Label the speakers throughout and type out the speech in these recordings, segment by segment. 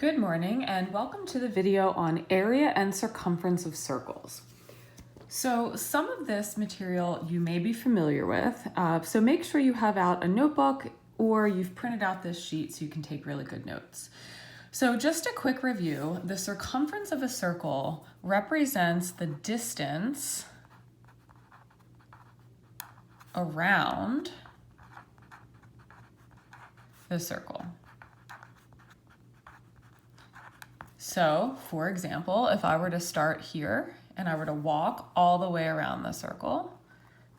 Speaker 1: Good morning and welcome to the video on area and circumference of circles. So some of this material you may be familiar with, so make sure you have out a notebook or you've printed out this sheet so you can take really good notes. So just a quick review, the circumference of a circle represents the distance around the circle. So, for example, if I were to start here and I were to walk all the way around the circle,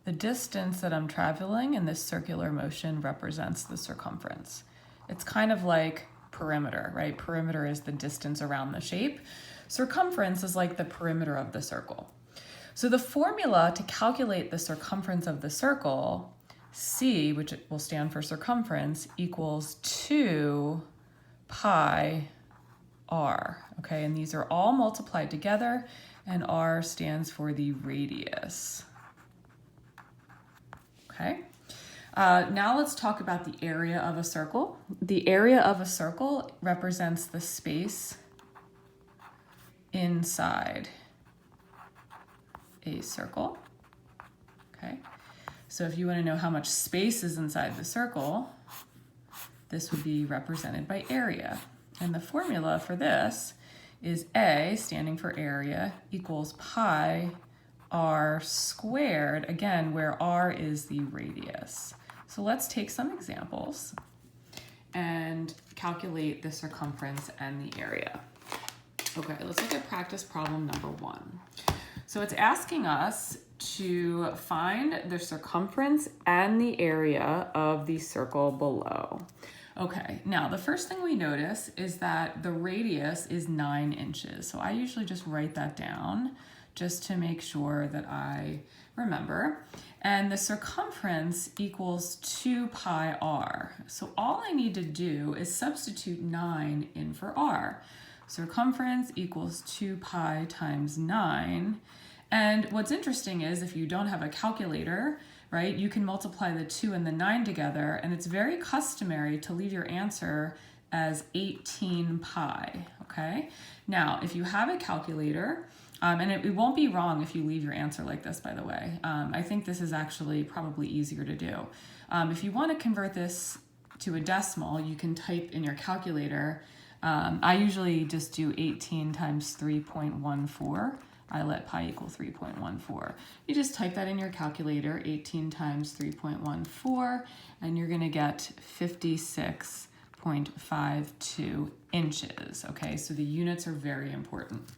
Speaker 1: the distance that I'm traveling in this circular motion represents the circumference. It's kind of like perimeter, right? Perimeter is the distance around the shape. Circumference is like the perimeter of the circle. So the formula to calculate the circumference of the circle, C, which will stand for circumference, equals 2 pi r, okay? And these are all multiplied together, and r stands for the radius, okay? Now let's talk about the area of a circle. The area of a circle represents the space inside a circle, okay? So if you want to know how much space is inside the circle, this would be represented by area. And the formula for this is A, standing for area, equals pi r squared, again, where r is the radius. So let's take some examples and calculate the circumference and the area. Okay, let's look at practice problem number 1. So it's asking us to find the circumference and the area of the circle below. Okay, now the first thing we notice is that the radius is 9 inches. So I usually just write that down just to make sure that I remember. And the circumference equals 2 pi r. So all I need to do is substitute 9 in for r. Circumference equals 2 pi times 9. And what's interesting is if you don't have a calculator, right, you can multiply the 2 and the 9 together, and it's very customary to leave your answer as 18 pi, okay? Now, if you have a calculator, and it won't be wrong if you leave your answer like this, by the way. I think this is actually probably easier to do. If you want to convert this to a decimal, you can type in your calculator. I usually just do 18 times 3.14. I let pi equal 3.14. You just type that in your calculator, 18 times 3.14, and you're gonna get 56.52 inches, okay? So the units are very important.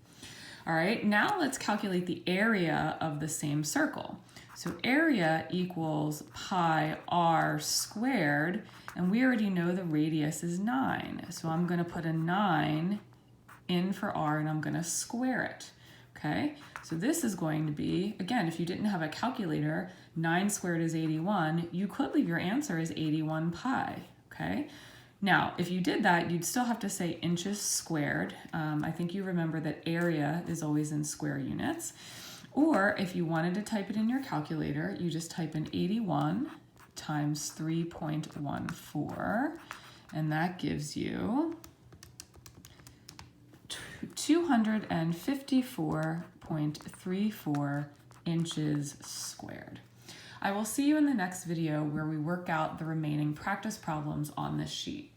Speaker 1: All right, now let's calculate the area of the same circle. So area equals pi r squared, and we already know the radius is 9. So I'm gonna put a 9 in for r, and I'm gonna square it. Okay, so this is going to be, again, if you didn't have a calculator, 9 squared is 81. You could leave your answer as 81 pi, okay? Now, if you did that, you'd still have to say inches squared. I think you remember that area is always in square units. Or if you wanted to type it in your calculator, you just type in 81 times 3.14, and that gives you 254.34 inches squared. I will see you in the next video where we work out the remaining practice problems on this sheet.